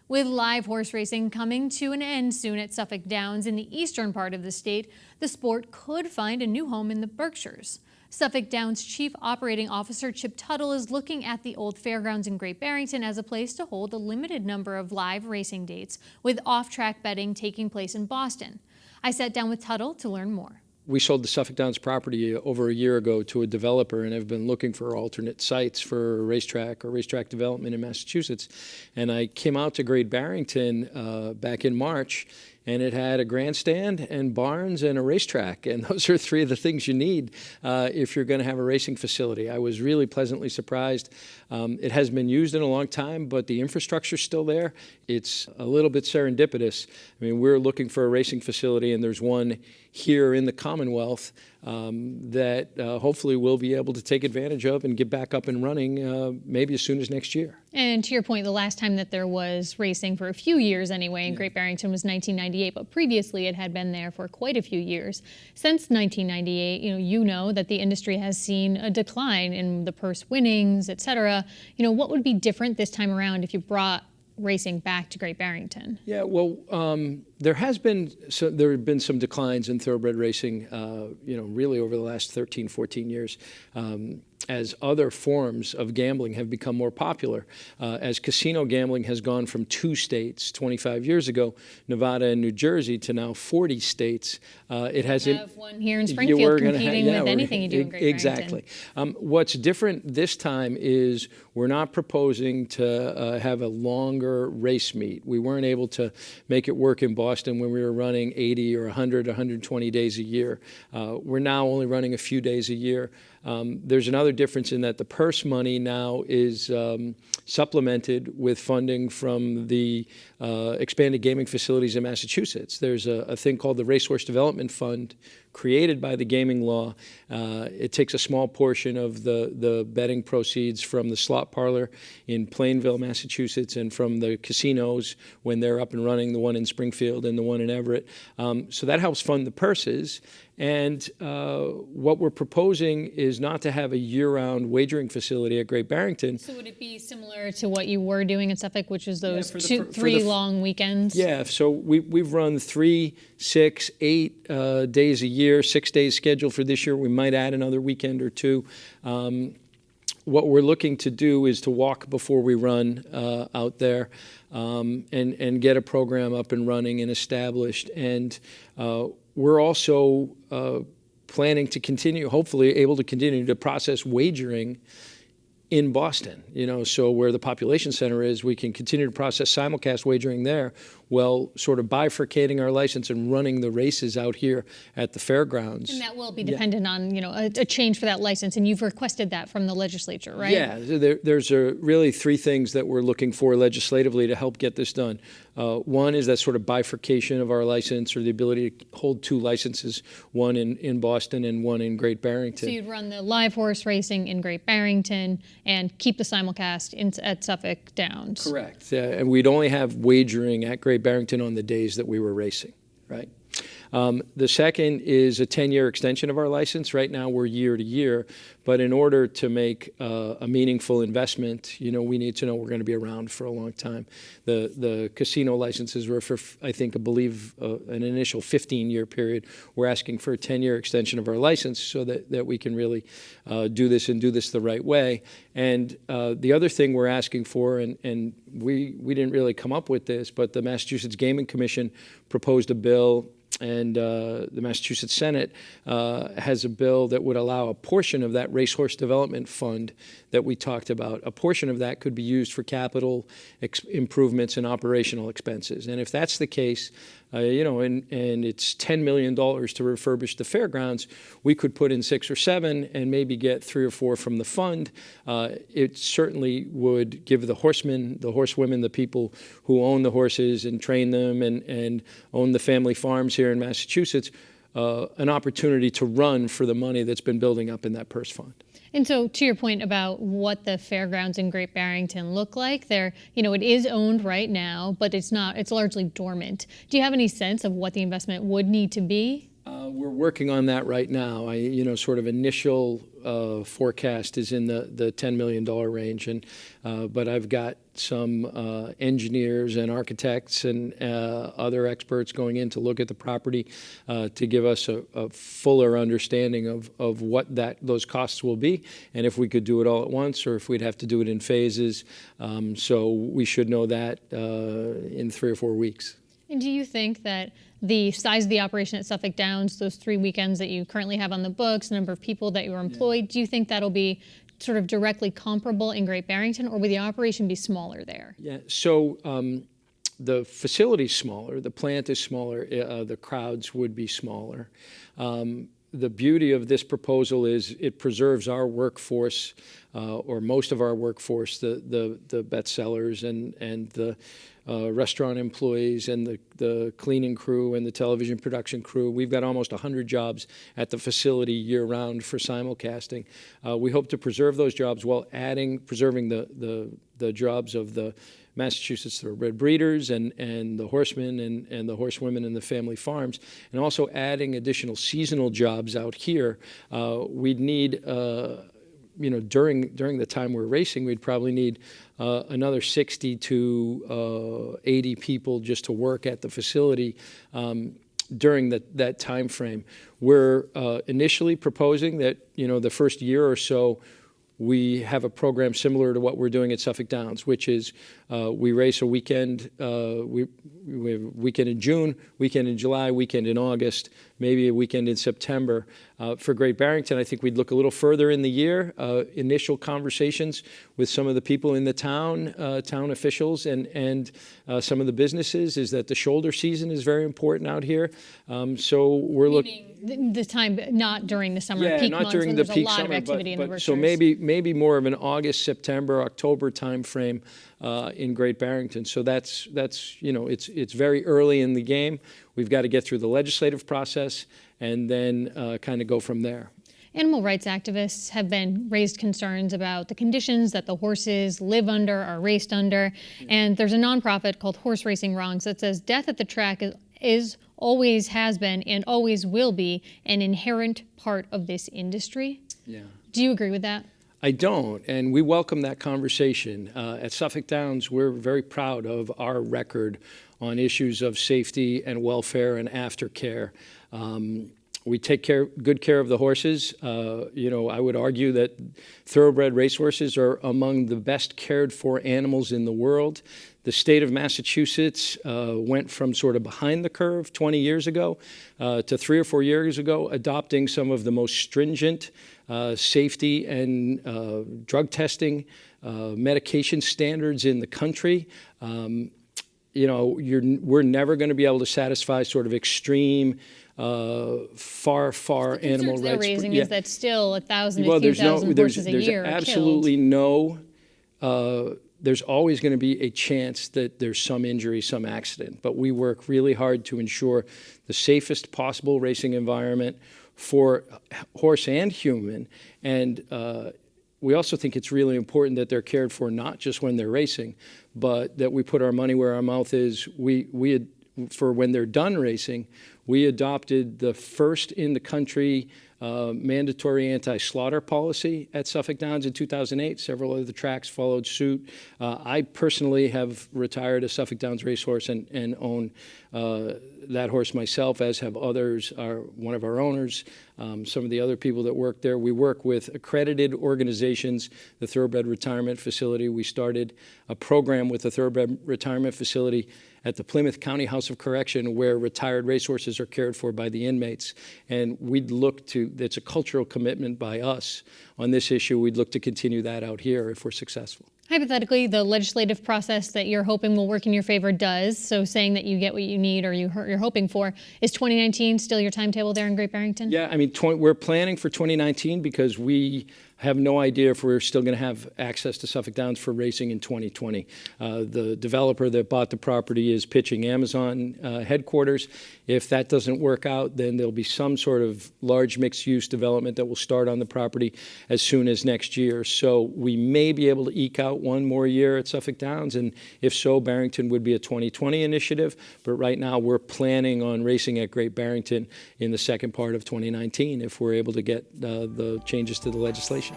With live horse racing coming to an end soon at Suffolk Downs in the eastern part of the state, the sport could find a new home in the Berkshires. Suffolk Downs Chief Operating Officer Chip Tuttle is looking at the Old Fairgrounds in Great Barrington as a place to hold a limited number of live racing dates, with off-track betting taking place in Boston. I sat down with Tuttle to learn more. We sold the Suffolk Downs property over a year ago to a developer and have been looking for alternate sites for a racetrack or racetrack development in Massachusetts. And I came out to Great Barrington back in March, and it had a grandstand and barns and a racetrack. And those are three of the things you need if you're going to have a racing facility. I was really pleasantly surprised. It has been used in a long time, but the infrastructure's still there. It's a little bit serendipitous. I mean, we're looking for a racing facility, and there's one here in the Commonwealth that hopefully we'll be able to take advantage of and get back up and running maybe as soon as next year. And to your point, the last time that there was racing for a few years anyway in Great Barrington was 1998, but previously it had been there for quite a few years. Since 1998, you know that the industry has seen a decline in the purse winnings, et cetera. What would be different this time around if you brought racing back to Great Barrington? Yeah, well, there have been some declines in thoroughbred racing, really over the last 13, 14 years, as other forms of gambling have become more popular. As casino gambling has gone from 2 states 25 years ago, Nevada and New Jersey, to now 40 states. It has. You have one here in Springfield competing with anything you do in Great Barrington. Exactly. What's different this time is we're not proposing to have a longer race meet. We weren't able to make it work in Boston when we were running 80 or 100, 120 days a year. We're now only running a few days a year. There's another difference in that the purse money now is supplemented with funding from the expanded gaming facilities in Massachusetts. There's a thing called the Racehorse Development Fund created by the gaming law. It takes a small portion of the betting proceeds from the slot parlor in Plainville, Massachusetts, and from the casinos when they're up and running, the one in Springfield and the one in Everett. So that helps fund the purses. And what we're proposing is not to have a year-round wagering facility at Great Barrington. So would it be similar to what you were doing at Suffolk, which is those three long weekends? Yeah, so we've run 3, 6, 8 days a year, 6 days scheduled for this year. We might add another weekend or 2. What we're looking to do is to walk before we run out there and get a program up and running and established. And we're also planning to continue, hopefully able to continue to process wagering in Boston, so where the population center is, we can continue to process simulcast wagering there, while sort of bifurcating our license and running the races out here at the fairgrounds. And that will be dependent on, a change for that license, and you've requested that from the legislature, right? Yeah, there's really 3 things that we're looking for legislatively to help get this done. One is that sort of bifurcation of our license, or the ability to hold 2 licenses, one in Boston and one in Great Barrington. So you'd run the live horse racing in Great Barrington and keep the simulcast at Suffolk Downs. Correct. And we'd only have wagering at Great Barrington on the days that we were racing, right? The second is a 10-year extension of our license. Right now we're year to year, but in order to make a meaningful investment, we need to know we're going to be around for a long time. The casino licenses were for, I believe, an initial 15-year period. We're asking for a 10-year extension of our license so that we can really do this and do this the right way. And the other thing we're asking for, and we didn't really come up with this, but the Massachusetts Gaming Commission proposed a bill, and the Massachusetts Senate has a bill that would allow a portion of that racehorse development fund that we talked about. A portion of that could be used for capital improvements and operational expenses. And if that's the case, and it's $10 million to refurbish the fairgrounds, we could put in 6 or 7 and maybe get 3 or 4 from the fund. It certainly would give the horsemen, the horsewomen, the people who own the horses and train them and own the family farms here in Massachusetts, an opportunity to run for the money that's been building up in that purse fund. And so to your point about what the fairgrounds in Great Barrington look like, it is owned right now, but it's largely dormant. Do you have any sense of what the investment would need to be? We're working on that right now. Sort of initial forecast is in the $10 million range, but I've got some engineers and architects and other experts going in to look at the property to give us a fuller understanding of what those costs will be, and if we could do it all at once or if we'd have to do it in phases. So we should know that in 3 or 4 weeks. And do you think that the size of the operation at Suffolk Downs, those 3 weekends that you currently have on the books, the number of people that you are employed, do you think that'll be sort of directly comparable in Great Barrington, or will the operation be smaller there? Yeah, so the facility's smaller, the plant is smaller, the crowds would be smaller. The beauty of this proposal is it preserves our workforce, or most of our workforce, the bestsellers and the restaurant employees and the cleaning crew and the television production crew. We've got almost 100 jobs at the facility year-round for simulcasting. We hope to preserve those jobs while preserving the jobs of the Massachusetts thoroughbred breeders and the horsemen and the horsewomen and the family farms, and also adding additional seasonal jobs out here. We'd need, during the time we're racing, we'd probably need another 60 to 80 people just to work at the facility during that time frame. We're initially proposing that, the first year or so, we have a program similar to what we're doing at Suffolk Downs, which is we race a weekend. We have a weekend in June, weekend in July, weekend in August, maybe a weekend in September. For Great Barrington, I think we'd look a little further in the year. Initial conversations with some of the people in the town officials and some of the businesses is that the shoulder season is very important out here. So we're looking. The time, not during the summer peak not months during when the there's peak a lot summer, of activity in the Berkshires. So maybe more of an August, September, October time frame in Great Barrington. So that's it's very early in the game. We've got to get through the legislative process and then kind of go from there. Animal rights activists have raised concerns about the conditions that the horses live under, are raced under, and there's a nonprofit called Horse Racing Wrongs that says death at the track is always has been and always will be an inherent part of this industry. Yeah. Do you agree with that? I don't, and we welcome that conversation. At Suffolk Downs, we're very proud of our record on issues of safety and welfare and aftercare. We take good care of the horses. I would argue that thoroughbred racehorses are among the best cared for animals in the world. The state of Massachusetts went from sort of behind the curve 20 years ago to 3 or 4 years ago, adopting some of the most stringent safety and drug testing, medication standards in the country. We're never going to be able to satisfy sort of extreme, far animal rights. They're raising is that still 1,000 to 2,000 horses a year are absolutely killed. There's always going to be a chance that there's some injury, some accident, but we work really hard to ensure the safest possible racing environment for horse and human, and we also think it's really important that they're cared for not just when they're racing, but that we put our money where our mouth is. For when they're done racing, we adopted the first in the country mandatory anti-slaughter policy at Suffolk Downs in 2008. Several other tracks followed suit. I personally have retired a Suffolk Downs racehorse and own that horse myself, as have others, one of our owners, some of the other people that work there. We work with accredited organizations, the Thoroughbred Retirement Facility. We started a program with the Thoroughbred Retirement Facility at the Plymouth County House of Correction, where retired racehorses are cared for by the inmates. And it's a cultural commitment by us on this issue. We'd look to continue that out here if we're successful. Hypothetically, the legislative process that you're hoping will work in your favor does, so saying that you get what you need or you're hoping for, is 2019 still your timetable there in Great Barrington? Yeah, we're planning for 2019 because we have no idea if we're still going to have access to Suffolk Downs for racing in 2020. The developer that bought the property is pitching Amazon headquarters. If that doesn't work out, then there'll be some sort of large mixed-use development that will start on the property as soon as next year. So we may be able to eke out one more year at Suffolk Downs, and if so, Barrington would be a 2020 initiative. But right now, we're planning on racing at Great Barrington in the second part of 2019 if we're able to get the changes to the legislation.